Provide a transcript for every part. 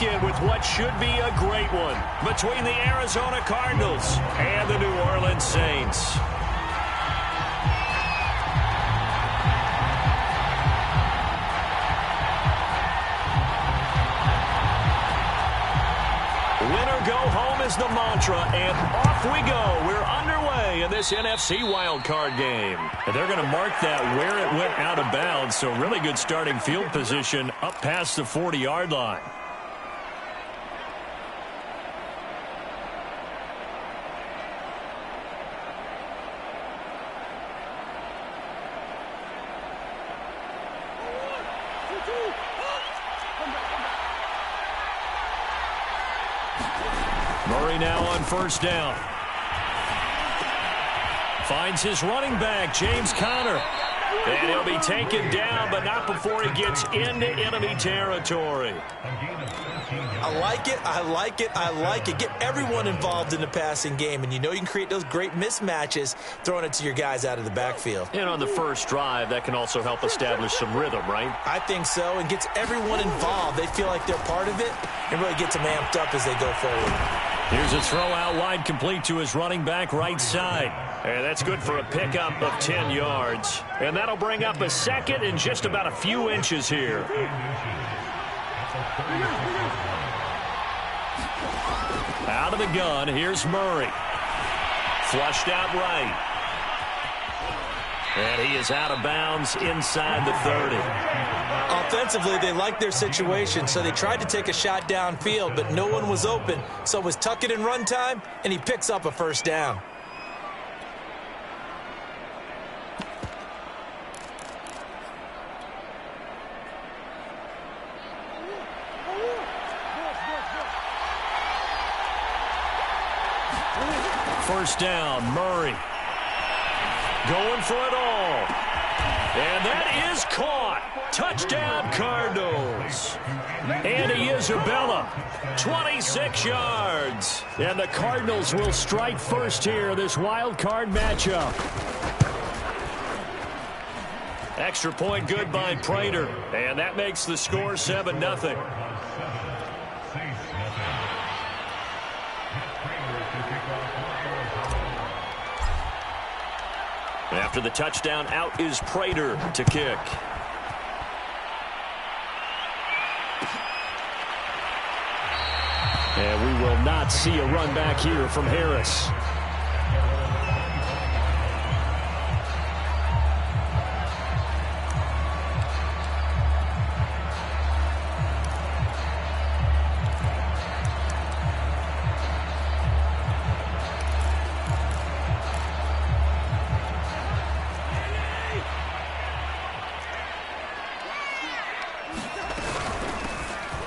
With what should be a great one between the Arizona Cardinals and the New Orleans Saints. Winner go home is the mantra, and off we go. We're underway in this NFC wildcard game. And they're going to mark that where it went out of bounds, so really good starting field position up past the 40-yard line. Murray now on first down. Finds his running back, James Conner. And he'll be taken down, but not before he gets into enemy territory. I like it, I like it, I like it. Get everyone involved in the passing game, and you know you can create those great mismatches throwing it to your guys out of the backfield. And on the first drive, that can also help establish some rhythm, right? I think so, and gets everyone involved. They feel like they're part of it, and really gets them amped up as they go forward. Here's a throw out wide, complete to his running back right side. And that's good for a pickup of 10 yards. And that'll bring up a second and just about a few inches here. Out of the gun, here's Murray. Flushed out right. And he is out of bounds inside the 30. Offensively, they liked their situation, so they tried to take a shot downfield, but no one was open. So it was tuck it and run time, and he picks up a first down. First down, Murray. Going for it all. And that is caught. Touchdown, Cardinals. Andy Isabella, 26 yards. And the Cardinals will strike first here, this wild card matchup. Extra point good by Prater. And that makes the score 7-0. After the touchdown, out is Prater to kick. And we will not see a run back here from Harris.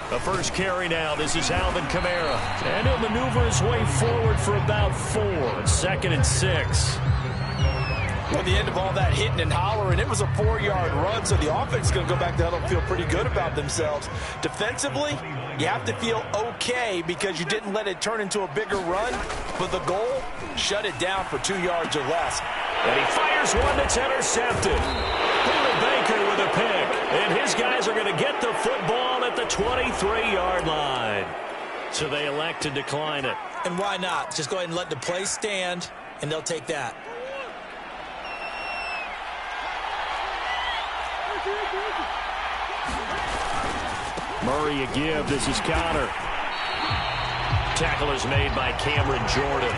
The first carry now. This is Alvin Kamara. And he'll maneuver his way forward for about 4. 2nd and 6. At the end of all that hitting and hollering, it was a 4-yard run, so the offense is going to go back to huddle and feel pretty good about themselves. Defensively, you have to feel okay because you didn't let it turn into a bigger run, but the goal, shut it down for 2 yards or less. And he fires one that's intercepted. Buda Baker with a pick. And his guys are going to get the football at the 23-yard line. So they elect to decline it. And why not? Just go ahead and let the play stand, and they'll take that. Murray a give. This is Conner. Tackle is made by Cameron Jordan.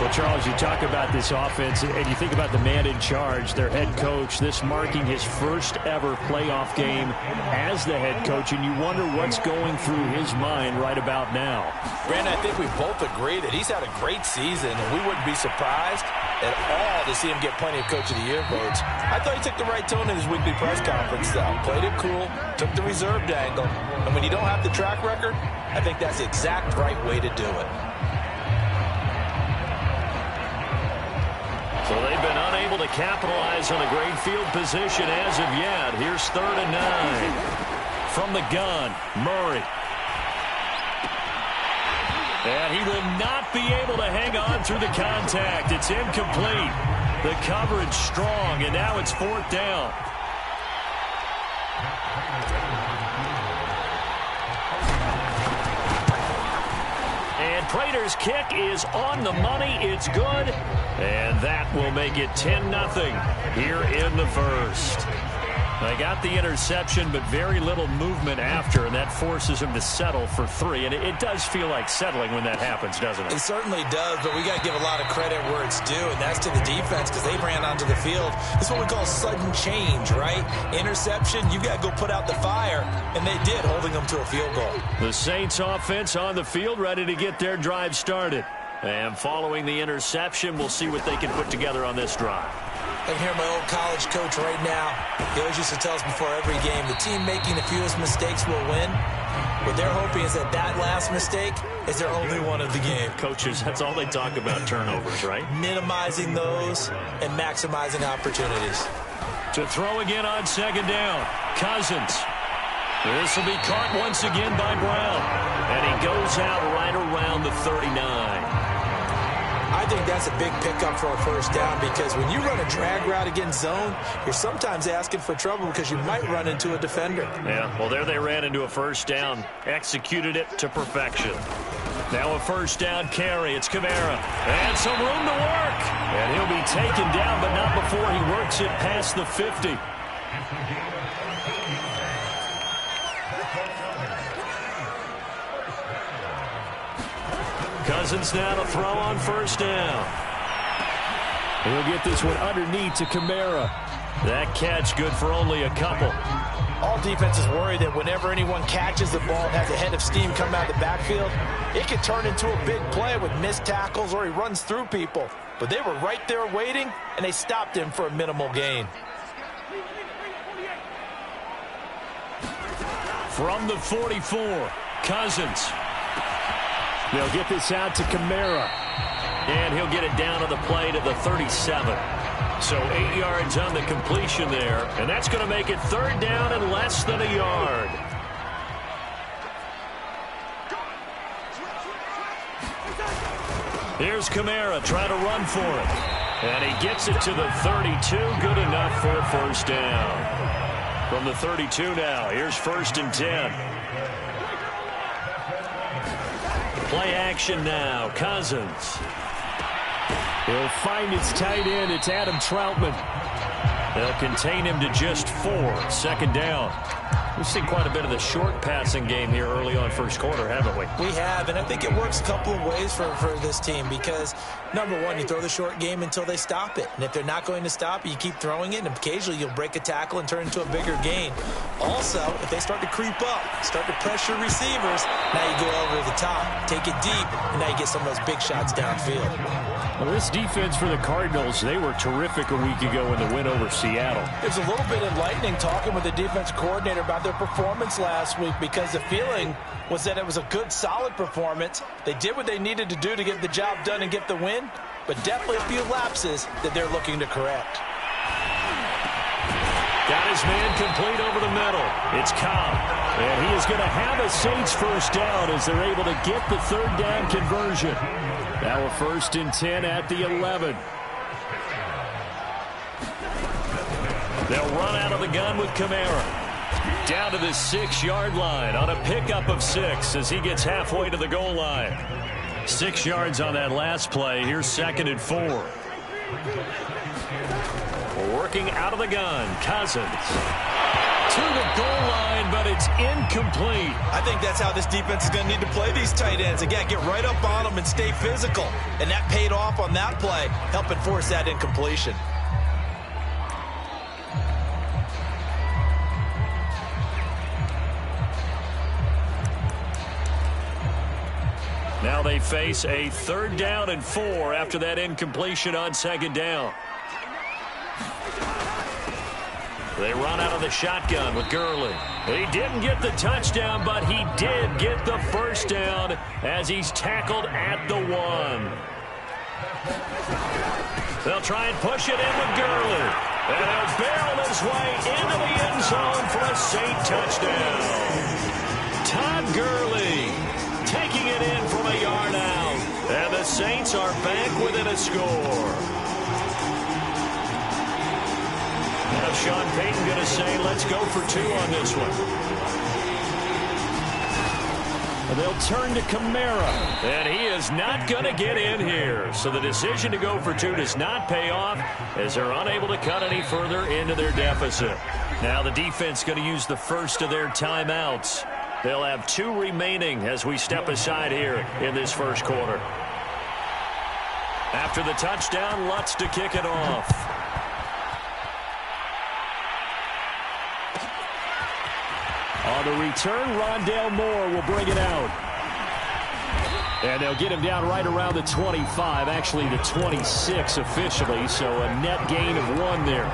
Well, Charles, you talk about this offense, and you think about the man in charge, their head coach, this marking his first ever playoff game as the head coach, and you wonder what's going through his mind right about now. Brandon, I think we both agree that he's had a great season, and we wouldn't be surprised at all to see him get plenty of Coach of the Year votes. I thought he took the right tone in his weekly press conference, though. Played it cool, took the reserved angle, and when you don't have the track record, I think that's the exact right way to do it. So they've been unable to capitalize on a great field position as of yet. Here's 3rd and 9. From the gun, Murray. And he will not be able to hang on through the contact. It's incomplete. The coverage strong, and now it's 4th down. Prater's kick is on the money. It's good. And that will make it 10-0 here in the first. They got the interception, but very little movement after, and that forces him to settle for 3. And it does feel like settling when that happens, doesn't it? It certainly does, but we got to give a lot of credit where it's due, and that's to the defense because they ran onto the field. This is what we call sudden change, right? Interception, you got to go put out the fire, and they did, holding them to a field goal. The Saints offense on the field, ready to get their drive started. And following the interception, we'll see what they can put together on this drive. I can hear my old college coach right now. He always used to tell us before every game, the team making the fewest mistakes will win. What they're hoping is that last mistake is their only one of the game. Coaches, that's all they talk about, turnovers, right? Minimizing those and maximizing opportunities. To throw again on second down, Cousins. This will be caught once again by Brown. And he goes out right around the 39. I think that's a big pickup for a first down because when you run a drag route against zone, you're sometimes asking for trouble because you might run into a defender. Yeah, well, there they ran into a first down, executed it to perfection. Now a first down carry. It's Kamara. And some room to work. And he'll be taken down, but not before he works it past the 50. Cousins now to throw on first down. He'll get this one underneath to Kamara. That catch good for only a couple. All defenses worry that whenever anyone catches the ball and has a head of steam come out of the backfield, it can turn into a big play with missed tackles or he runs through people. But they were right there waiting, and they stopped him for a minimal gain. From the 44, Cousins. They'll get this out to Kamara. And he'll get it down on the play to the 37. So 8 yards on the completion there. And that's going to make it third down and less than a yard. Here's Kamara trying to run for it. And he gets it to the 32. Good enough for a first down. From the 32 now, here's 1st and 10. Play action now. Cousins. He'll find his tight end. It's Adam Troutman. They'll contain him to just 4. 2nd down. We've seen quite a bit of the short passing game here early on first quarter, haven't we? We have, and I think it works a couple of ways for this team because, number one, you throw the short game until they stop it. And if they're not going to stop it, you keep throwing it, and occasionally you'll break a tackle and turn into a bigger gain. Also, if they start to creep up, start to pressure receivers, now you go over the top, take it deep, and now you get some of those big shots downfield. Well, this defense for the Cardinals, they were terrific a week ago in the win over Seattle. It was a little bit enlightening talking with the defense coordinator about their performance last week because the feeling was that it was a good, solid performance. They did what they needed to do to get the job done and get the win, but definitely a few lapses that they're looking to correct. Got his man complete over the middle. It's Cobb. And he is going to have a Saints first down as they're able to get the third down conversion. Now a 1st and 10 at the 11. They'll run out of the gun with Kamara. Down to the 6-yard line on a pickup of 6 as he gets halfway to the goal line. 6 yards on that last play. Here's 2nd and 4. Working out of the gun, Cousins. To the goal line, but it's incomplete. I think that's how this defense is going to need to play these tight ends. Again, get right up on them and stay physical. And that paid off on that play, helping force that incompletion. Now they face a 3rd down and 4 after that incompletion on 2nd down. They run out of the shotgun with Gurley. He didn't get the touchdown, but he did get the first down as he's tackled at the 1. They'll try and push it in with Gurley. And he'll barrel his way into the end zone for a Saint touchdown. Todd Gurley taking it in from a yard out. And the Saints are back within a score. Now Sean Payton going to say, let's go for 2 on this one. They'll turn to Kamara. And he is not going to get in here. So the decision to go for two does not pay off as they're unable to cut any further into their deficit. Now the defense going to use the first of their timeouts. They'll have 2 remaining as we step aside here in this first quarter. After the touchdown, Lutz to kick it off. On the return, Rondale Moore will bring it out. And they'll get him down right around the 25, actually the 26 officially, so a net gain of 1 there.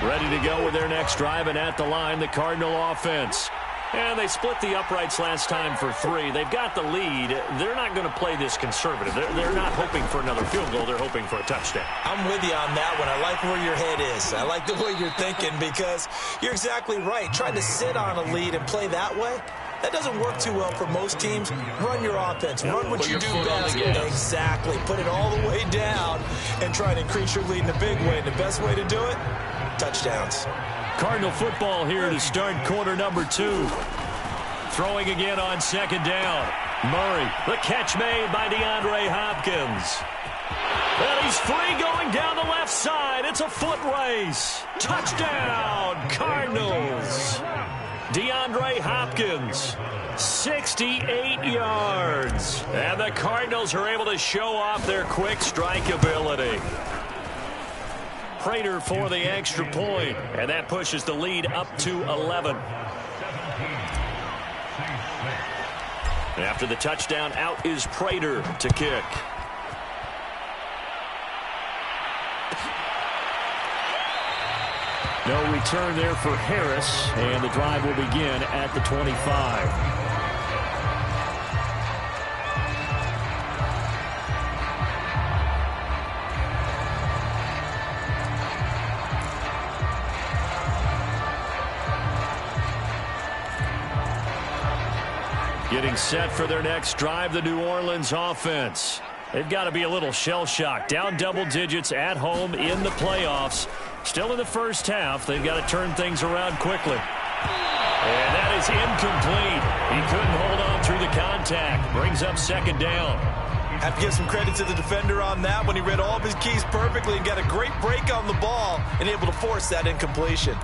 Ready to go with their next drive, and at the line, the Cardinal offense. And they split the uprights last time for 3. They've got the lead. They're not going to play this conservative. They're not hoping for another field goal. They're hoping for a touchdown. I'm with you on that one. I like where your head is. I like the way you're thinking because you're exactly right. Trying to sit on a lead and play that way, that doesn't work too well for most teams. Run your offense. Run what you do best. Exactly. Put it all the way down and try to increase your lead in a big way. And the best way to do it, touchdowns. Cardinal football here to start quarter number 2. Throwing again on second down. Murray, the catch made by DeAndre Hopkins. And he's free going down the left side. It's a foot race. Touchdown, Cardinals. DeAndre Hopkins, 68 yards. And the Cardinals are able to show off their quick strike ability. Prater for the extra point, and that pushes the lead up to 11. After the touchdown, out is Prater to kick. No return there for Harris, and the drive will begin at the 25. Getting set for their next drive, the New Orleans offense. They've got to be a little shell-shocked. Down double digits at home in the playoffs. Still in the first half. They've got to turn things around quickly. And that is incomplete. He couldn't hold on through the contact. Brings up second down. Have to give some credit to the defender on that when he read all of his keys perfectly and got a great break on the ball and able to force that incompletion.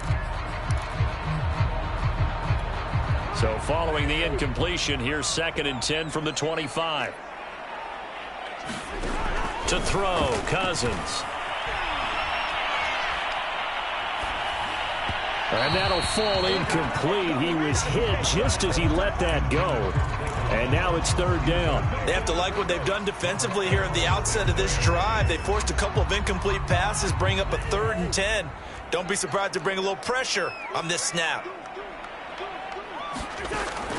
So following the incompletion, here's 2nd and 10 from the 25. To throw, Cousins. And that'll fall incomplete. He was hit just as he let that go. And now it's 3rd down. They have to like what they've done defensively here at the outset of this drive. They forced a couple of incomplete passes, bring up a 3rd and 10. Don't be surprised to bring a little pressure on this snap.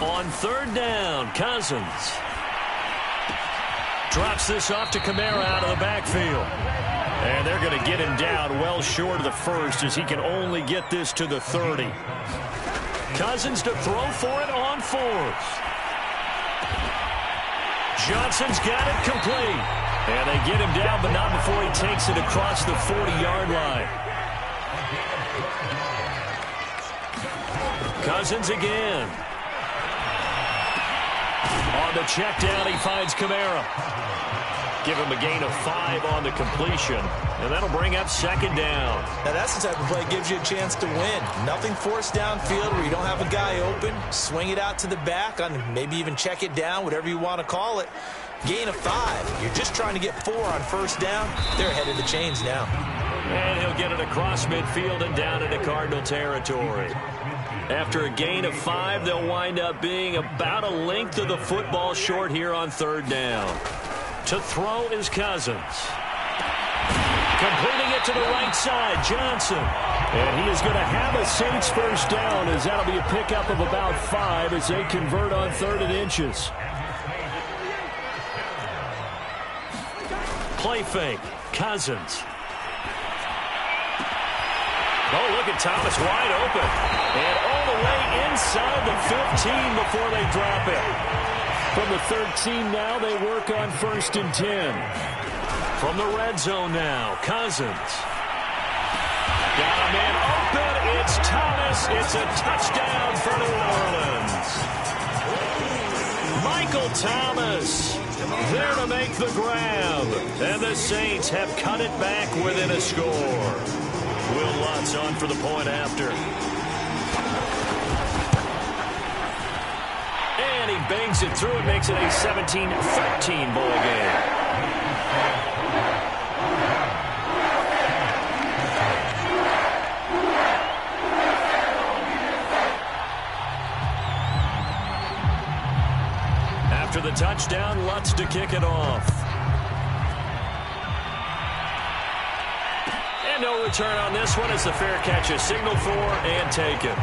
On 3rd down, Cousins drops this off to Kamara out of the backfield. And they're going to get him down well short of the 1st as he can only get this to the 30. Cousins to throw for it on 4th. Johnson's got it complete. And they get him down, but not before he takes it across the 40-yard line. Cousins again. On the check down, he finds Kamara. Give him a gain of 5 on the completion, and that'll bring up 2nd down. Now that's the type of play that gives you a chance to win. Nothing forced downfield where you don't have a guy open. Swing it out to the back, on maybe even check it down, whatever you want to call it. Gain of 5. You're just trying to get 4 on 1st down. They're ahead of the chains now. And he'll get it across midfield and down into Cardinal territory. After a gain of 5, they'll wind up being about a length of the football short here on 3rd down. To throw is Cousins. Completing it to the right side, Johnson. And he is going to have a Saints 1st down as that'll be a pickup of about 5 as they convert on 3rd and inches. Play fake, Cousins. Oh, look at Thomas wide open. And all the way inside the 15 before they drop it. From the 13 now, they work on 1st and 10. From the red zone now, Cousins. Got a man open. It's Thomas. It's a touchdown for New Orleans. Michael Thomas there to make the grab. And the Saints have cut it back within a score. Will Lutz on for the point after. And he bangs it through. It makes it a 17-13 ball game. After the touchdown, Lutz to kick it off. And no return on this one as the fair catch is signaled for and taken.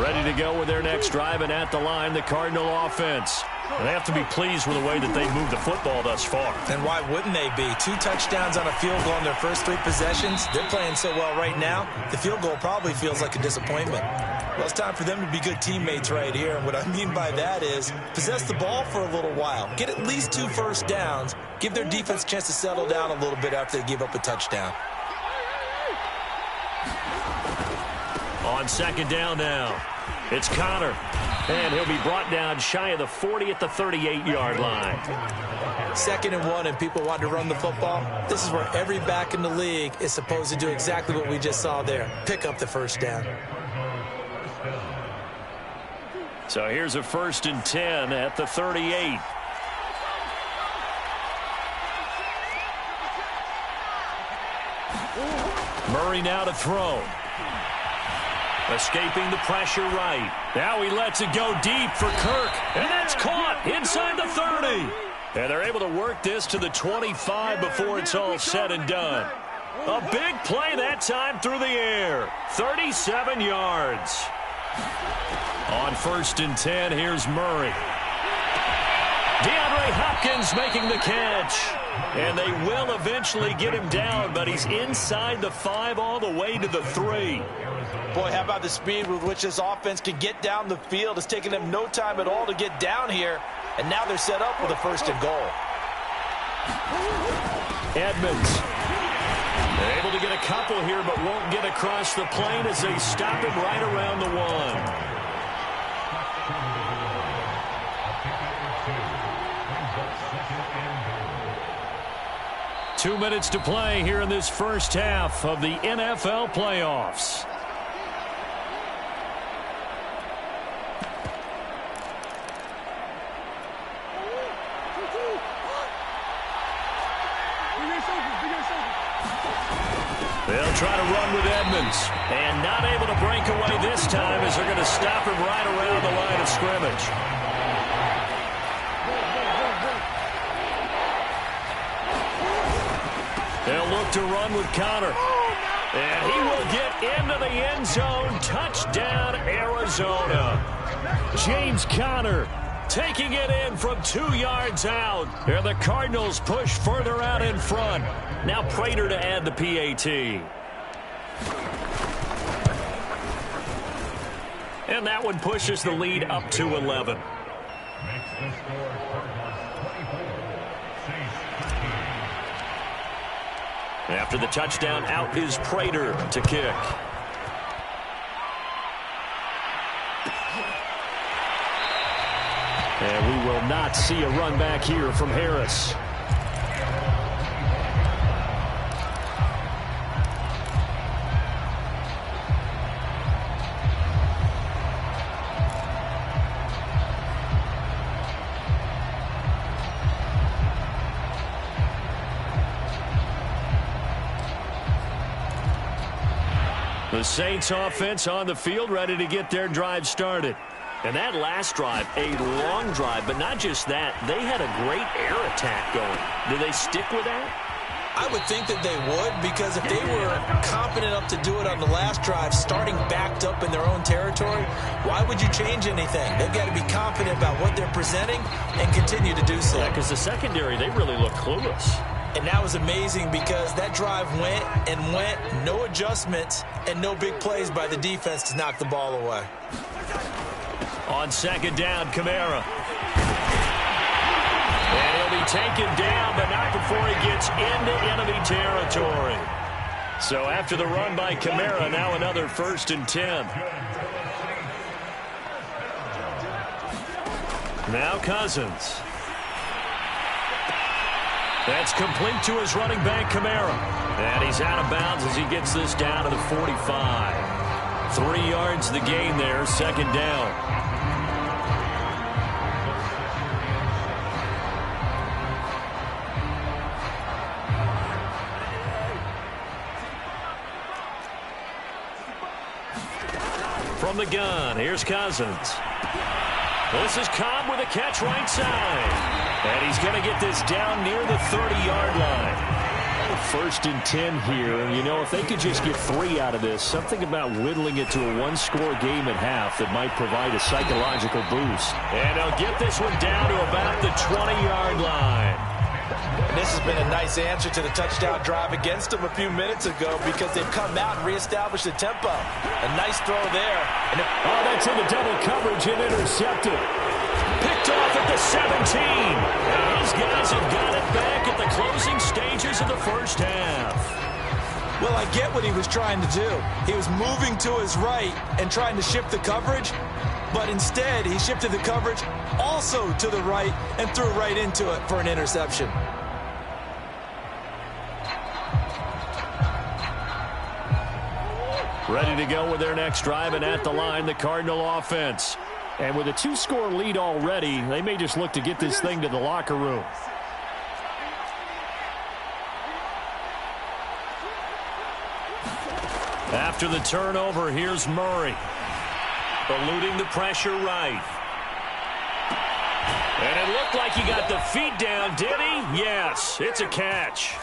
Ready to go with their next drive, and at the line, the Cardinal offense. And they have to be pleased with the way that they've moved the football thus far. And why wouldn't they be? 2 touchdowns on a field goal in their first 3 possessions. They're playing so well right now, the field goal probably feels like a disappointment. Well, it's time for them to be good teammates right here. And what I mean by that is possess the ball for a little while. Get at least 2 first downs. Give their defense a chance to settle down a little bit after they give up a touchdown. On second down now, it's Connor. And he'll be brought down shy of the 40 at the 38-yard line. 2nd and 1, and people want to run the football. This is where every back in the league is supposed to do exactly what we just saw there. Pick up the first down. So here's a 1st and 10 at the 38. Murray now to throw. Escaping the pressure right. Now he lets it go deep for Kirk. And that's caught inside the 30. And they're able to work this to the 25 before it's all said and done. A big play that time through the air. 37 yards. On 1st and 10, here's Murray. DeAndre Hopkins making the catch. And they will eventually get him down, but he's inside the 5 all the way to the 3. Boy, how about the speed with which this offense can get down the field? It's taken them no time at all to get down here. And now they're set up with a 1st and goal. Edmonds able to get a couple here, but won't get across the plane as they stop him right around the 1. 2 minutes to play here in this first half of the NFL playoffs. They'll try to run with Edmonds. And not able to break away this time as they're going to stop him right around the line of scrimmage. They'll look to run with Connor. And he will get into the end zone. Touchdown, Arizona. James Conner taking it in from 2 yards out. And the Cardinals push further out in front. Now Prater to add the PAT. And that one pushes the lead up to 11. After the touchdown, out is Prater to kick. And we will not see a run back here from Harris. The Saints offense on the field ready to get their drive started. And that last drive, a long drive, but not just that. They had a great air attack going. Do they stick with that? I would think that they would, because if they were confident enough to do it on the last drive, starting backed up in their own territory, why would you change anything? They've got to be confident about what they're presenting and continue to do so. Yeah, because the secondary, they really look clueless. And that was amazing because that drive went and went, no adjustments, and no big plays by the defense to knock the ball away. On second down, Kamara. taken down, but not before he gets into enemy territory. So after the run by Kamara, now another 1st and 10. Now Cousins. That's complete to his running back, Kamara. And he's out of bounds as he gets this down to the 45. 3 yards the gain there, 2nd down. From the gun, here's Cousins. This is Cobb with a catch right side. And he's going to get this down near the 30-yard line. 1st and 10 here. You know, if they could just get 3 out of this, something about whittling it to a 1-score game at half that might provide a psychological boost. And they'll get this one down to about the 20-yard line. And this has been a nice answer to the touchdown drive against them a few minutes ago because they've come out and reestablished the tempo. A nice throw there. That's into double coverage and intercepted. Picked off at the 17. And these guys have got it back at the closing stages of the first half. Well, I get what he was trying to do. He was moving to his right and trying to shift the coverage, but instead he shifted the coverage also to the right and threw right into it for an interception. Ready to go with their next drive, and at the line, the Cardinal offense. And with a 2-score lead already, they may just look to get this thing to the locker room. After the turnover, here's Murray. Eluding the pressure right. And it looked like he got the feet down, did he? Yes, it's a catch.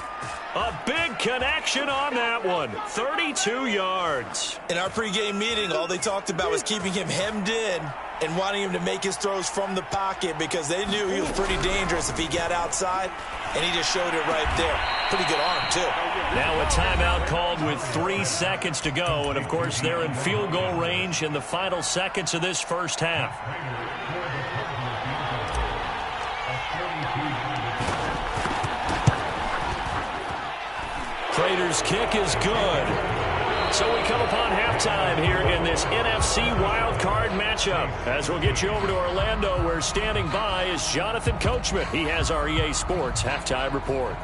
A big connection on that one. 32 yards. In our pregame meeting, all they talked about was keeping him hemmed in and wanting him to make his throws from the pocket because they knew he was pretty dangerous if he got outside, and he just showed it right there. Pretty good arm, too. Now a timeout called with 3 seconds to go, and, of course, they're in field goal range in the final seconds of this first half. Prater's kick is good. So we come upon halftime here in this NFC wildcard matchup. As we'll get you over to Orlando, where standing by is Jonathan Coachman. He has our EA Sports halftime report.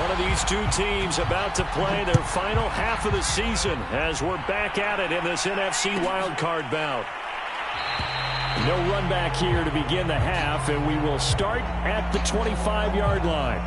One of these two teams about to play their final half of the season as we're back at it in this NFC wildcard bout. No run back here to begin the half, and we will start at the 25-yard line.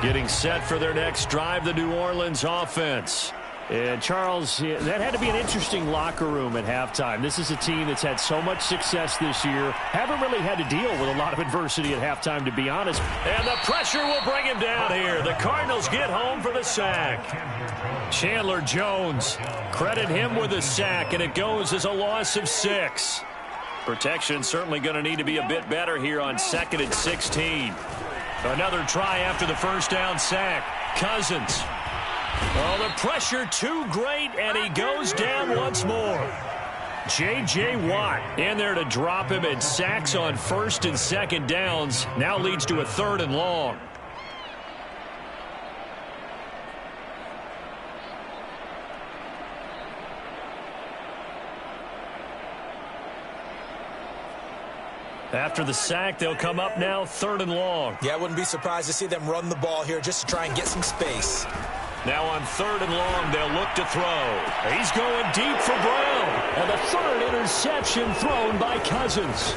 Getting set for their next drive, the New Orleans offense. And, Charles, that had to be an interesting locker room at halftime. This is a team that's had so much success this year. Haven't really had to deal with a lot of adversity at halftime, to be honest. And the pressure will bring him down here. The Cardinals get home for the sack. Chandler Jones, credit him with a sack, and it goes as a loss of 6. Protection certainly going to need to be a bit better here on 2nd and 16. Another try after the first down sack. Cousins. Oh, the pressure too great, and he goes down once more. J.J. Watt in there to drop him, and sacks on 1st and 2nd downs. Now leads to a 3rd and long. After the sack, they'll come up now 3rd and long. Yeah, I wouldn't be surprised to see them run the ball here just to try and get some space. Now on 3rd and long, they'll look to throw. He's going deep for Brown. And the 3rd interception thrown by Cousins.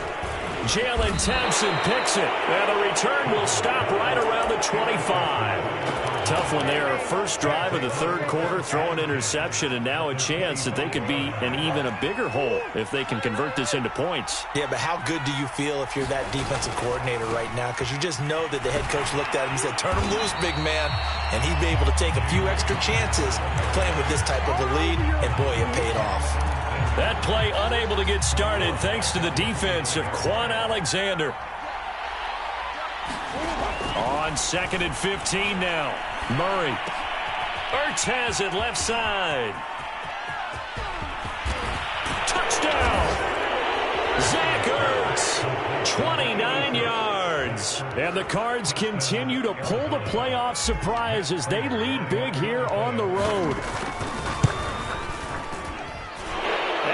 Jalen Thompson picks it. And the return will stop right around the 25. Tough one there. First drive of the 3rd quarter, throw an interception, and now a chance that they could be in even a bigger hole if they can convert this into points. Yeah, but how good do you feel if you're that defensive coordinator right now? Because you just know that the head coach looked at him and said, turn him loose, big man. And he'd be able to take a few extra chances playing with this type of a lead, and boy, it paid off. That play unable to get started thanks to the defense of Quan Alexander. On 2nd and 15 now. Murray. Ertz has it left side. Touchdown! Zach Ertz, 29 yards. And the Cards continue to pull the playoff surprise as they lead big here on the road.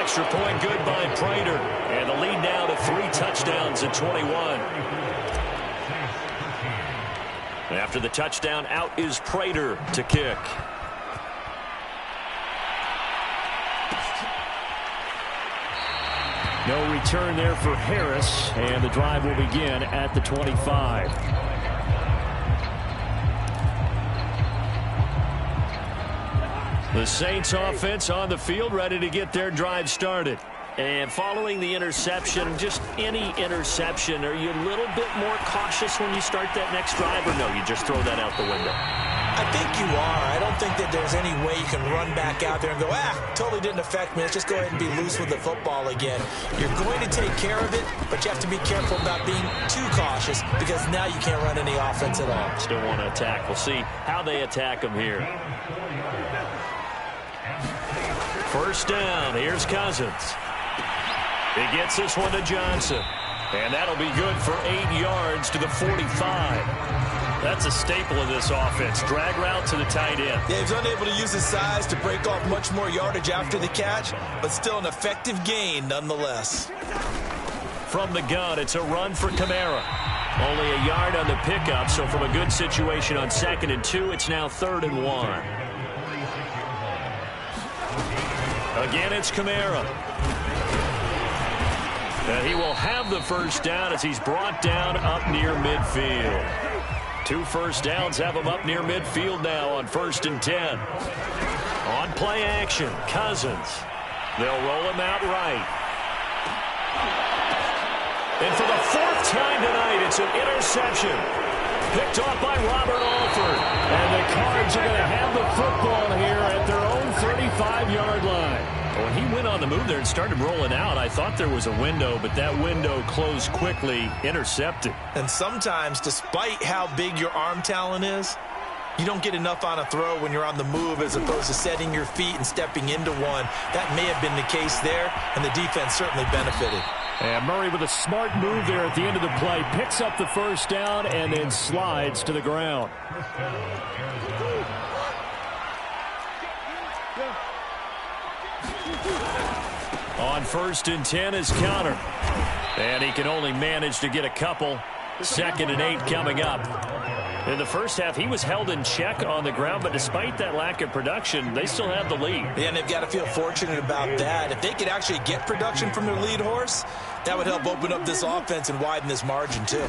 Extra point good by Prater. And the lead now to 3 touchdowns at 21. After the touchdown, out is Prater to kick. No return there for Harris, and the drive will begin at the 25. The Saints offense on the field, ready to get their drive started. And following the interception, just any interception, are you a little bit more cautious when you start that next drive, or no, you just throw that out the window? I think you are. I don't think that there's any way you can run back out there and go, totally didn't affect me. Let's just go ahead and be loose with the football again. You're going to take care of it, but you have to be careful about being too cautious because now you can't run any offense at all. Still want to attack. We'll see how they attack them here. First down. Here's Cousins. He gets this one to Johnson. And that'll be good for 8 yards to the 45. That's a staple of this offense. Drag route to the tight end. Yeah, he's unable to use his size to break off much more yardage after the catch, but still an effective gain nonetheless. From the gun, it's a run for Kamara. Only a yard on the pickup, so from a good situation on 2nd and 2, it's now 3rd and 1. Again, it's Kamara. And he will have the first down as he's brought down up near midfield. 2 first downs have him up near midfield now on 1st and 10. On play action, Cousins. They'll roll him out right. And for the 4th time tonight, it's an interception. Picked off by Robert Alford. And the Cards are going to have the football here at their own 35-yard line. When he went on the move there and started rolling out, I thought there was a window, but that window closed quickly, intercepted. And sometimes, despite how big your arm talent is, you don't get enough on a throw when you're on the move as opposed to setting your feet and stepping into one. That may have been the case there, and the defense certainly benefited. And Murray with a smart move there at the end of the play, picks up the first down and then slides to the ground. On 1st and 10 is Conner. And he can only manage to get a couple. 2nd and 8 coming up. In the first half, he was held in check on the ground, but despite that lack of production, they still have the lead. Yeah, and they've got to feel fortunate about that. If they could actually get production from their lead horse, that would help open up this offense and widen this margin, too.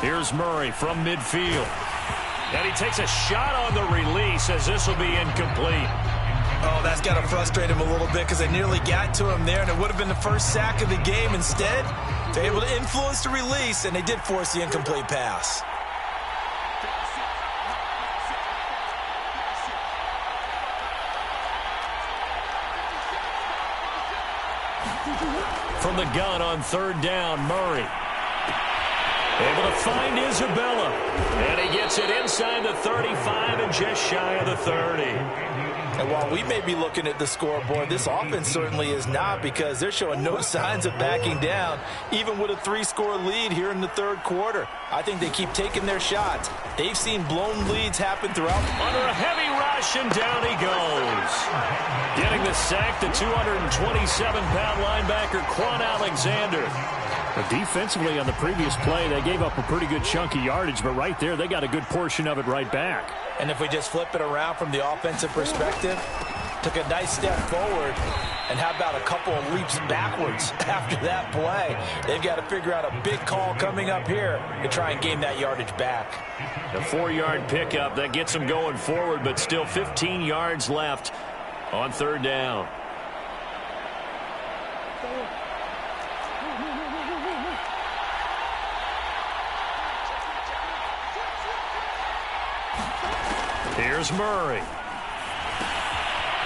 Here's Murray from midfield. And he takes a shot on the release as this will be incomplete. Oh, that's got to frustrate him a little bit because they nearly got to him there, and it would have been the first sack of the game. Instead, they're able to influence the release, and they did force the incomplete pass. From the gun on 3rd down, Murray. Able to find Isabella. And he gets it inside the 35 and just shy of the 30. And while we may be looking at the scoreboard, this offense certainly is not because they're showing no signs of backing down, even with a 3-score lead here in the 3rd quarter. I think they keep taking their shots. They've seen blown leads happen throughout. Under a heavy rush, and down he goes. Getting the sack, the 227-pound linebacker, Quan Alexander. But defensively on the previous play, they gave up a pretty good chunk of yardage, but right there, they got a good portion of it right back. And if we just flip it around from the offensive perspective, took a nice step forward, and how about a couple of leaps backwards after that play? They've got to figure out a big call coming up here to try and gain that yardage back. A 4-yard pickup, that gets them going forward, but still 15 yards left on 3rd down. Here's Murray.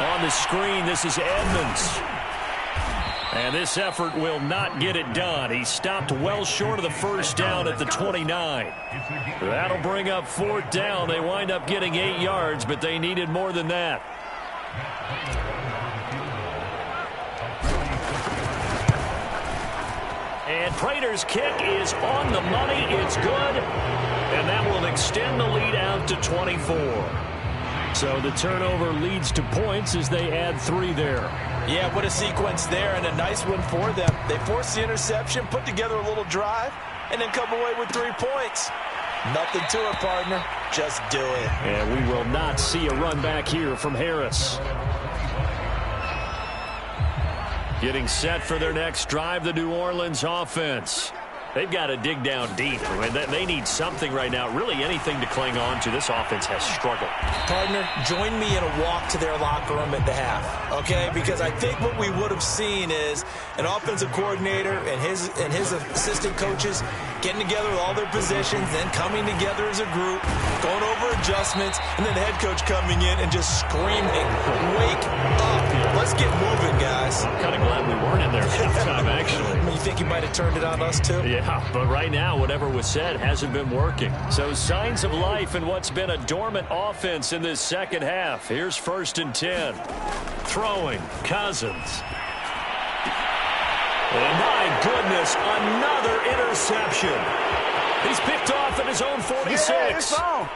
On the screen, this is Edmonds. And this effort will not get it done. He stopped well short of the first down at the 29. That'll bring up 4th down. They wind up getting 8 yards, but they needed more than that. And Prater's kick is on the money. It's good. And that will extend the lead out to 24. So the turnover leads to points as they add 3 there. Yeah, what a sequence there, and a nice one for them. They forced the interception, put together a little drive, and then come away with 3 points. Nothing to it, partner. Just do it. And we will not see a run back here from Harris. Getting set for their next drive, the New Orleans offense. They've got to dig down deep. I mean, they need something right now, really anything to cling on to. This offense has struggled. Partner, join me in a walk to their locker room at the half, okay? Because I think what we would have seen is an offensive coordinator and his assistant coaches getting together with all their positions, then coming together as a group, going over adjustments, and then the head coach coming in and just screaming, "Wake up. Let's get moving, guys." I'm kind of glad we weren't in there at halftime, actually. You think he might have turned it on us, too? Yeah, but right now, whatever was said hasn't been working. So signs of life in what's been a dormant offense in this second half. Here's 1st and 10. Throwing, Cousins. And my goodness, another interception. He's picked off at his own 46. And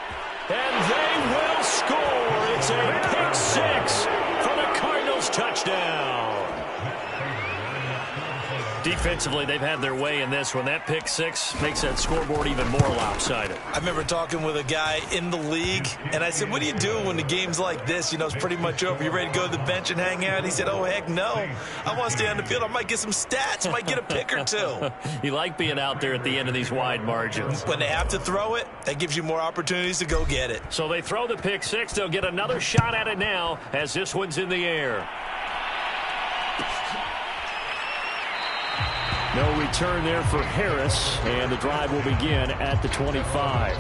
they will score. It's a pick 6 for the Cardinals touchdown. Defensively, they've had their way in this one. That pick 6 makes that scoreboard even more lopsided. I remember talking with a guy in the league, and I said, "What do you do when the game's like this? You know, it's pretty much over. You ready to go to the bench and hang out?" He said, "Oh, heck no. I want to stay on the field. I might get some stats. I might get a pick or 2. You like being out there at the end of these wide margins. When they have to throw it, that gives you more opportunities to go get it. So they throw the pick 6. They'll get another shot at it now as this one's in the air. No return there for Harris, and the drive will begin at the 25.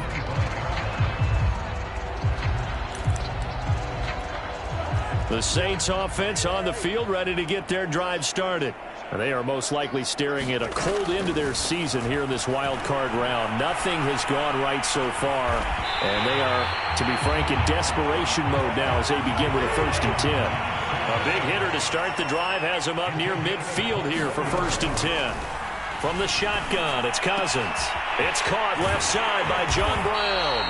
The Saints offense on the field, ready to get their drive started. They are most likely staring at a cold end to their season here in this wild card round. Nothing has gone right so far, and they are, to be frank, in desperation mode now as they begin with a 1st and 10. A big hitter to start the drive has him up near midfield here for 1st and 10. From the shotgun, it's Cousins. It's caught left side by John Brown.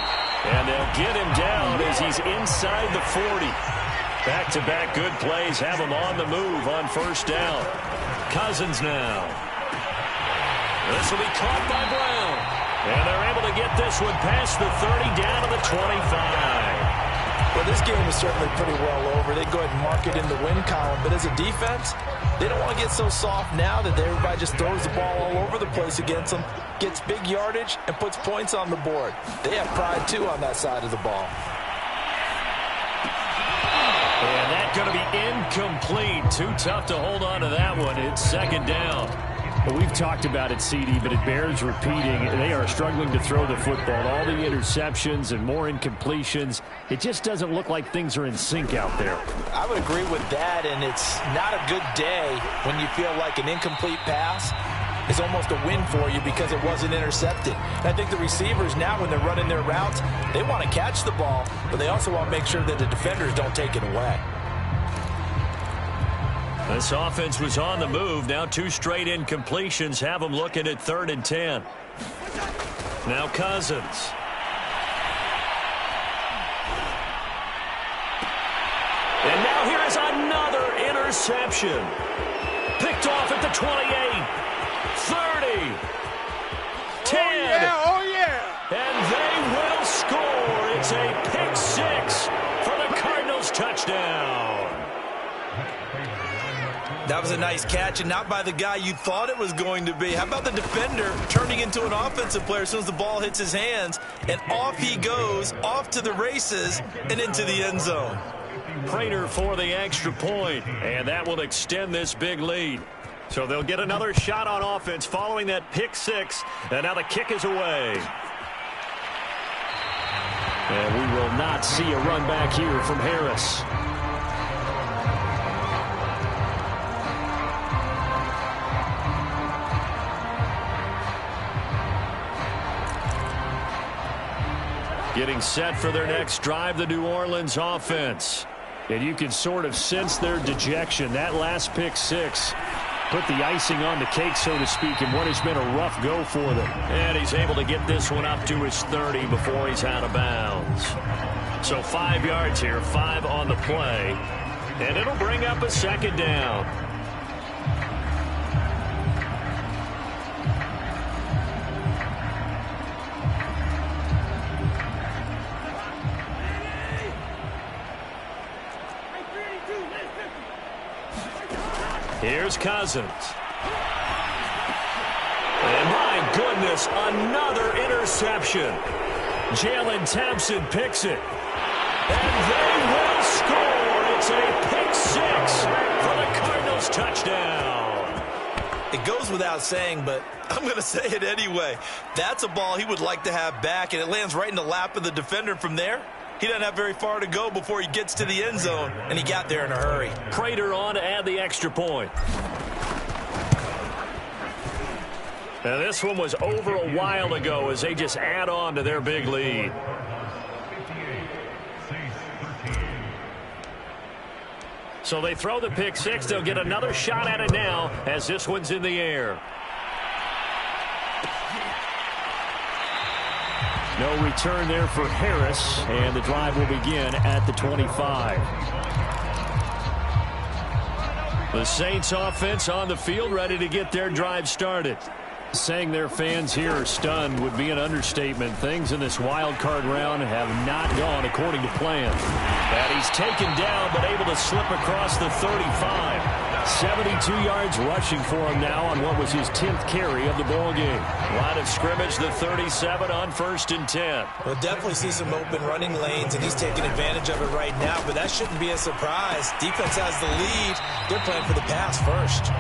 And they'll get him down as he's inside the 40. Back-to-back good plays have him on the move on 1st down. Cousins now. This will be caught by Brown. And they're able to get this one past the 30 down to the 25. Well, this game is certainly pretty well over. They go ahead and mark it in the win column. But as a defense, they don't want to get so soft now that everybody just throws the ball all over the place against them, gets big yardage, and puts points on the board. They have pride, too, on that side of the ball. And that's going to be incomplete. Too tough to hold on to that one. It's 2nd down. Well, we've talked about it, CD, but it bears repeating. They are struggling to throw the football. All the interceptions and more incompletions. It just doesn't look like things are in sync out there. I would agree with that, and it's not a good day when you feel like an incomplete pass is almost a win for you because it wasn't intercepted. And I think the receivers now, when they're running their routes, they want to catch the ball, but they also want to make sure that the defenders don't take it away. This offense was on the move. Now 2 straight incompletions have them looking at 3rd and 10. Now Cousins. And now here is another interception. Picked off at the 28, 30, 10. Oh, yeah. And they will score. It's a pick 6 for the Cardinals touchdown. That was a nice catch, and not by the guy you thought it was going to be. How about the defender turning into an offensive player as soon as the ball hits his hands, and off he goes, off to the races, and into the end zone. Prater for the extra point, and that will extend this big lead. So they'll get another shot on offense following that pick 6, and now the kick is away. And we will not see a run back here from Harris. Getting set for their next drive, the New Orleans offense. And you can sort of sense their dejection. That last pick six put the icing on the cake, so to speak, in what has been a rough go for them. And he's able to get this one up to his 30 before he's out of bounds. So 5 yards here, 5 on the play. And it'll bring up a second down. Here's Cousins. And my goodness, another interception. Jalen Thompson picks it. And they will score. It's a pick six for the Cardinals touchdown. It goes without saying, but I'm going to say it anyway. That's a ball he would like to have back, and it lands right in the lap of the defender from there. He doesn't have very far to go before he gets to the end zone, and he got there in a hurry. Prater on to add the extra point. Now this one was over a while ago as they just add on to their big lead. So they throw the pick six. They'll get another shot at it now as this one's in the air. No return there for Harris, and the drive will begin at the 25. The Saints offense on the field, ready to get their drive started. Saying their fans here are stunned would be an understatement. Things in this wild card round have not gone according to plan. And he's taken down, but able to slip across the 35. 72 yards rushing for him now on what was his 10th carry of the ball game. Line of scrimmage, the 37 on 1st and 10. We'll definitely see some open running lanes, and he's taking advantage of it right now, but that shouldn't be a surprise. Defense has the lead. They're playing for the pass first.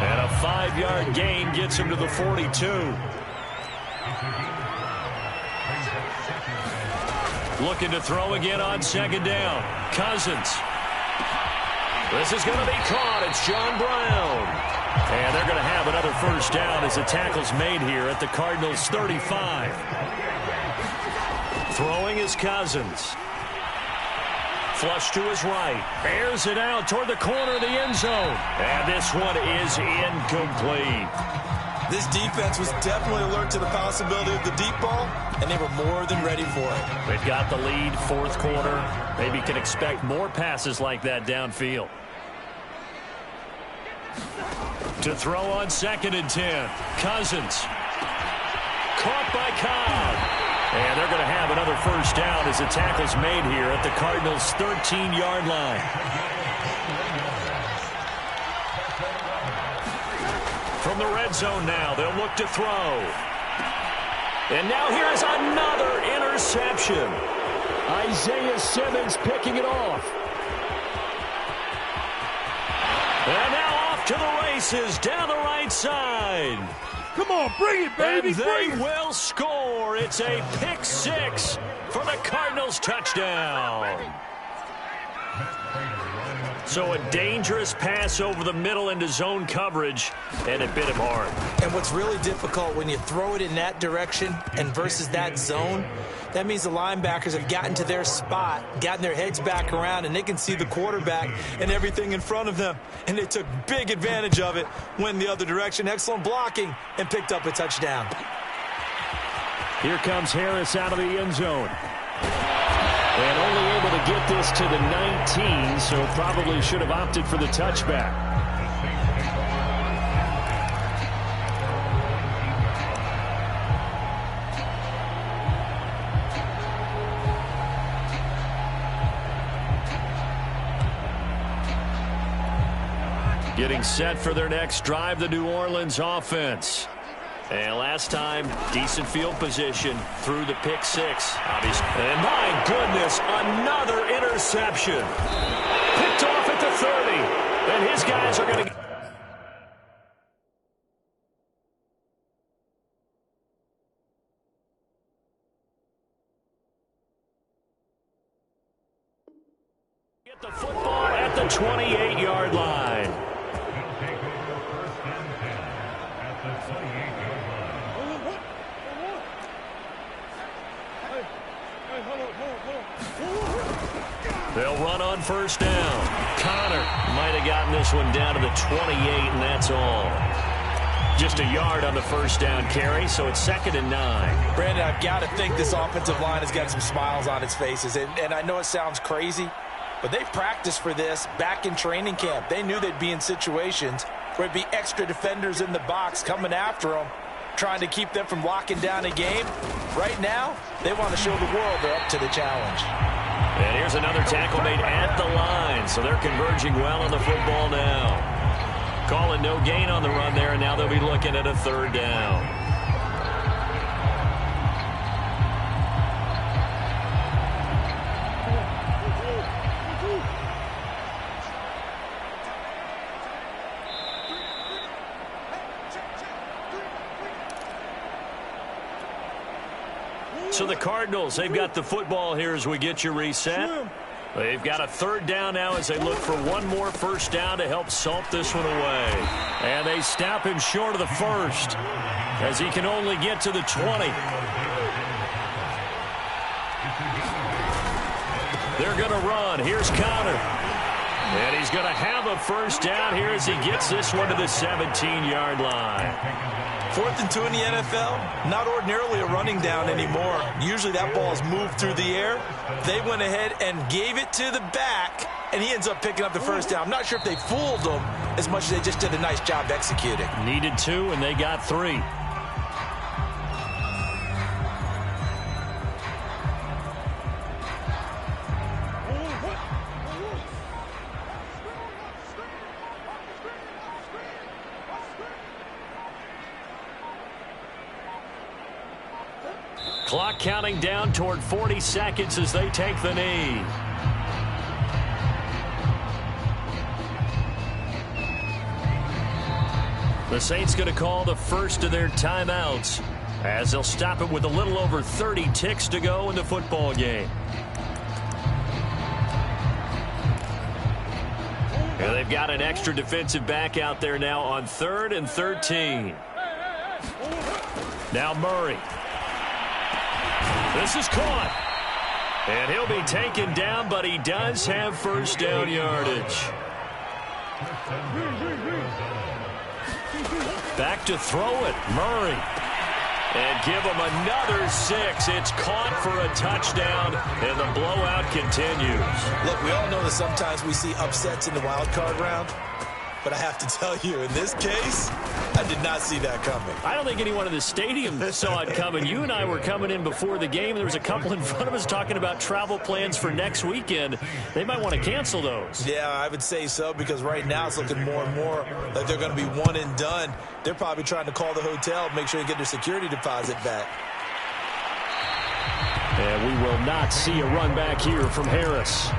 And a 5-yard gain gets him to the 42. Looking to throw again on second down. Cousins. This is going to be caught. It's John Brown. And they're going to have another first down as the tackle's made here at the Cardinals' 35. Throwing is Cousins. Flush to his right. Airs it out toward the corner of the end zone. And this one is incomplete. This defense was definitely alert to the possibility of the deep ball, and they were more than ready for it. They've got the lead, fourth quarter. Maybe can expect more passes like that downfield. To throw on 2nd and 10. Cousins. Caught by Cobb. And they're going to have another first down as the tackle's made here at the Cardinals' 13-yard line. From the red zone now, they'll look to throw. And now here's another interception. Isaiah Simmons picking it off. And now off to the races down the right side. Come on, bring it, baby. And they will score. It's a pick six for the Cardinals touchdown. So a dangerous pass over the middle into zone coverage, and it bit him hard. And what's really difficult when you throw it in that direction and versus that zone, that means the linebackers have gotten to their spot, gotten their heads back around, and they can see the quarterback and everything in front of them. And they took big advantage of it, went the other direction, excellent blocking, and picked up a touchdown. Here comes Harris out of the end zone. And only able to get this to the 19, so probably should have opted for the touchback. Getting set for their next drive, the New Orleans offense. And last time, decent field position through the pick six, obviously. And my goodness, another interception. Picked off at the 30. And his guys are going to get the football at the 28-yard line. They'll run on first down. Connor might have gotten this one down to the 28, and that's all. Just a yard on the first down carry, so it's 2nd and 9. Brandon, I've got to think this offensive line has got some smiles on its faces. And I know it sounds crazy, but they've practiced for this back in training camp. They knew they'd be in situations where it'd be extra defenders in the box coming after them, trying to keep them from locking down a game. Right now, they want to show the world they're up to the challenge. And here's another tackle made at the line, so they're converging well on the football now. Calling no gain on the run there, and now they'll be looking at a 3rd down. So the Cardinals, they've got the football here as we get you reset. They've got a 3rd down now as they look for one more first down to help salt this one away. And they stop him short of the 1st as he can only get to the 20. They're going to run. Here's Connor. And he's going to have a first down here as he gets this one to the 17-yard line. 4th and 2 in the NFL, not ordinarily a running down anymore. Usually that ball is moved through the air. They went ahead and gave it to the back, and he ends up picking up the first down. I'm not sure if they fooled him as much as they just did a nice job executing. Needed 2, and they got 3. Clock counting down toward 40 seconds as they take the knee. The Saints going to call the first of their timeouts as they'll stop it with a little over 30 ticks to go in the football game. And they've got an extra defensive back out there now on 3rd and 13. Now Murray. This is caught. And he'll be taken down, but he does have first down yardage. Back to throw it, Murray. And give him another 6. It's caught for a touchdown, and the blowout continues. Look, we all know that sometimes we see upsets in the wild card round. But I have to tell you, in this case, I did not see that coming. I don't think anyone in the stadium saw it coming. You and I were coming in before the game. There was a couple in front of us talking about travel plans for next weekend. They might want to cancel those. Yeah, I would say so, because right now it's looking more and more like they're going to be one and done. They're probably trying to call the hotel, make sure they get their security deposit back. And we will not see a run back here from Harris.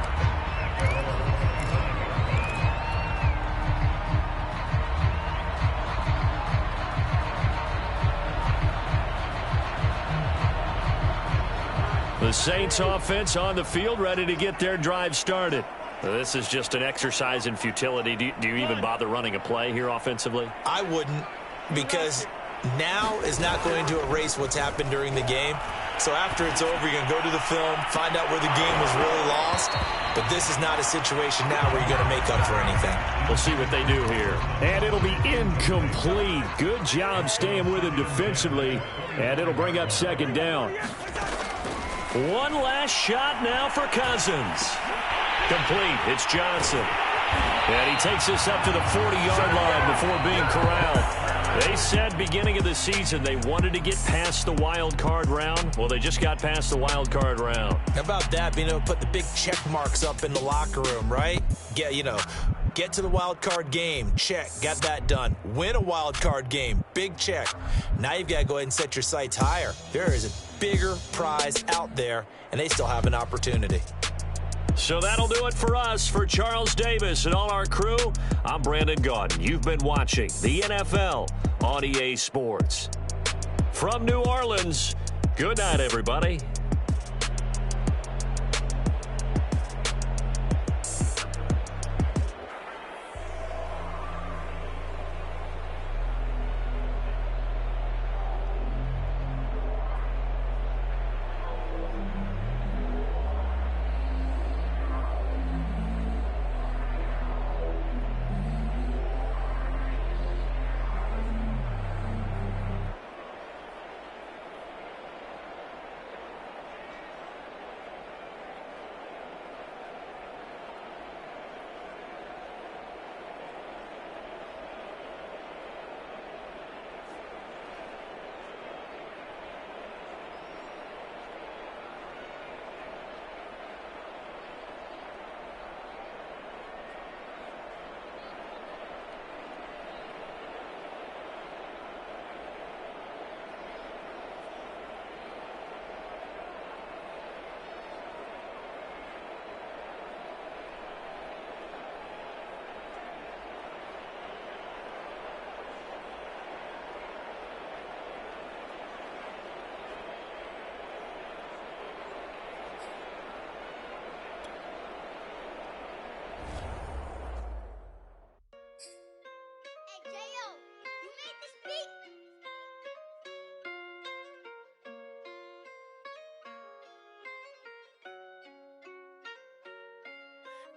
The Saints offense on the field, ready to get their drive started. This is just an exercise in futility. Do you even bother running a play here offensively? I wouldn't, because now is not going to erase what's happened during the game. So after it's over, you're going to go to the film, find out where the game was really lost. But this is not a situation now where you're going to make up for anything. We'll see what they do here. And it'll be incomplete. Good job staying with him defensively. And it'll bring up 2nd down. One last shot now for Cousins. Complete. It's Johnson. And he takes this up to the 40-yard line before being corralled. They said beginning of the season they wanted to get past the wild card round. Well, they just got past the wild card round. How about that, being able to put the big check marks up in the locker room, right? Get to the wild card game. Check. Got that done. Win a wild card game. Big check. Now you've got to go ahead and set your sights higher. There is a bigger prize out there, and they still have an opportunity. So that'll do it for us. For Charles Davis and all our crew, I'm Brandon Gaudin. You've been watching the NFL on EA Sports. From New Orleans, good night, everybody.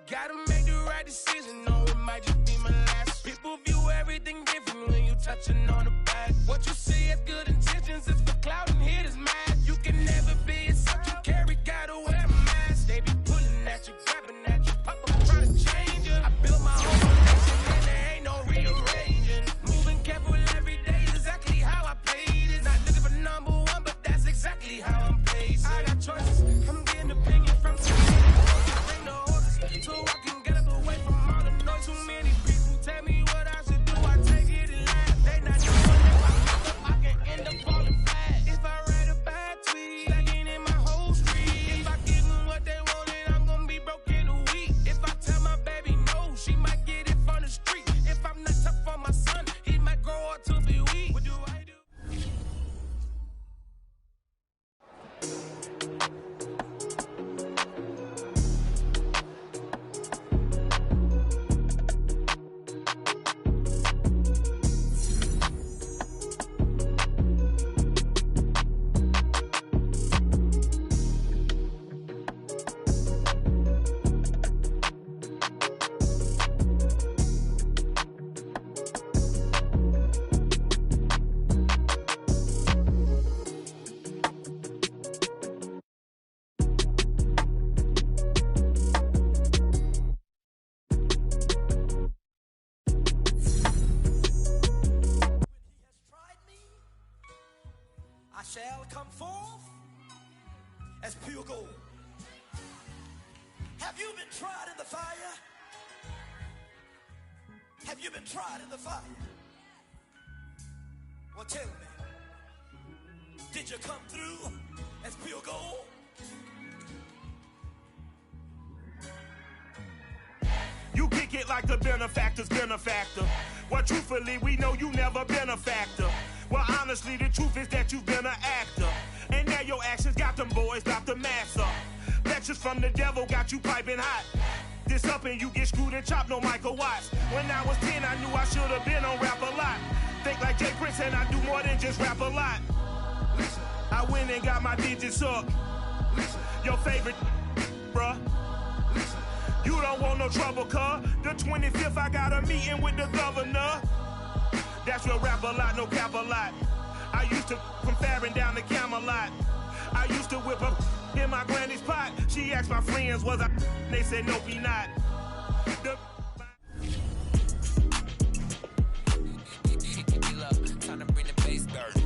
Gotta make the right decision, no, it might just be my last. People view everything different when you touching on the back. What you see as good intentions is for clout and hit is mad. You can never be as such you carry, gotta wear a mask. They be pulling at you, grabbing at you, pop up trying to change you. I built my own foundation and there ain't no rearranging. Moving careful every day is exactly how I played it. Not looking for number one, but that's exactly how I'm pacing. I got choices, I'm getting opinion from some so I can get up away from all the noise. Too many people tell me what I should do. I take it and laugh. They not doing it. I can end up falling flat. If I write a bad tweet, stacking in my whole street. If I give them what they want, then I'm gonna be broke in a week. If I tell my baby no, she might get it from the street. If I'm not tough for my son, he might grow up to be weak. What do I do? Shall come forth as pure gold. Have you been tried in the fire? Have you been tried in the fire? Well, tell me, did you come through as pure gold? You kick it like the benefactor's benefactor. Well, truthfully, we know you never been a factor. Well, honestly, the truth is that you've been an actor. And now your actions got them boys, got the mask up. Lectures from the devil got you piping hot. This up and you get screwed and chopped, no Michael Watts. When I was 10, I knew I should have been on Rap a Lot. Think like Jay Prince and I do more than just rap a lot. I went and got my digits up. Your favorite, bruh. You don't want no trouble, cuz. The 25th, I got a meeting with the governor. That's real rap a lot, no cap a lot. I used to from Farron down to Camelot. I used to whip up in my granny's pot. She asked my friends, was I? They said, nope, he not. Time to bring the bass dirty.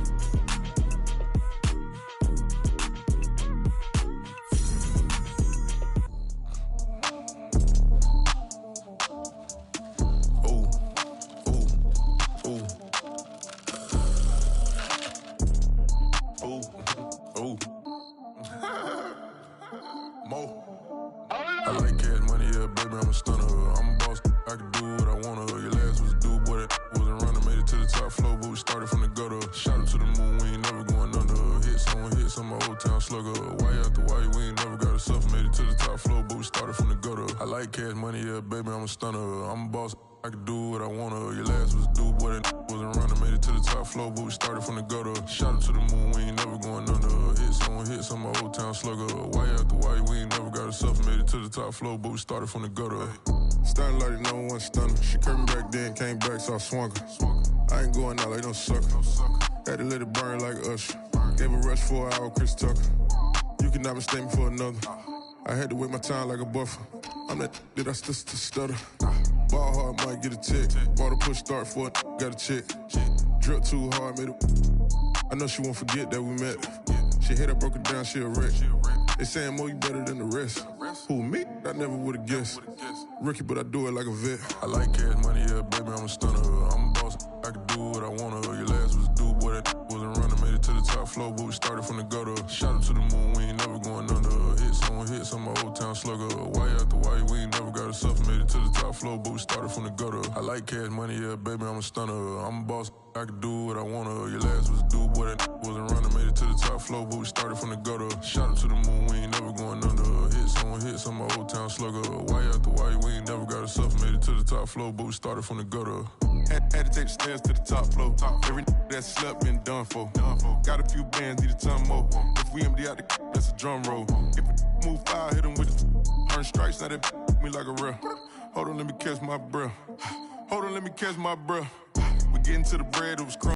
I like cash money, yeah, baby, I'm a stunner. I'm a boss, I can do what I wanna. Your last was a dude, boy, that wasn't running. Made it to the top floor, but we started from the gutter. Shot up to the moon, we ain't never going under. Hits on my old town slugger. Why after why, we ain't never got a suffer. Made it to the top floor, but we started from the gutter. I like cash money, yeah, baby, I'm a stunner. I'm a boss, I can do what I wanna. Your last was a dude, boy, that wasn't running. Made it to the top floor, but we started from the gutter. Shot up to the moon, we ain't never going under. Hits on my old town slugger. Why after why, we ain't never got a suffer. Made it to the top floor, but we started from the gutter. Starting like no one stunner. She curved me back then, came back, so I swung her. I ain't going out like no sucker. Had to let it burn like Usher. Gave a rush for an hour, Chris Tucker. You cannot mistake me for another. I had to wait my time like a buffer. I'm that I stutter. Ball hard, might get a tick. Bought a push start for it, got a chick. Drip too hard, made it. I know she won't forget that we met. She hit, I broke it down, she a wreck. They saying, Mo, you better than the rest. Who, me? I never would've guessed. Rookie, but I do it like a vet. I like cash money, yeah, baby, I'm a stunner. I'm a boss, I can do what I wanna. Your last was a dude, boy, that wasn't running. Made it to the top floor, but we started from the gutter. Shot up to the moon, we ain't never going under. Hits on my old town slugger. Why after why, we ain't never got a suffer. Made it to the top floor, but we started from the gutter. I like cash money, yeah, baby, I'm a stunner. I'm a boss, I can do what I wanna. Your last was a dude, boy, that wasn't running. Made it to the top floor, but we started from the gutter. Shot up to the moon, we ain't never going under. Hits on my old town slugger. Why after why, we ain't never got a suffer. Made it to the top floor, but we started from the gutter. Had to take the stairs to the top floor. Every that slept been done for. Got a few bands, need a ton more. If we empty out the that's a drum roll. If it move foul, hit him with it. Earn strikes, now that me like a real. Hold on, let me catch my breath. Hold on, let me catch my breath. We getting to the bread, it was crumb.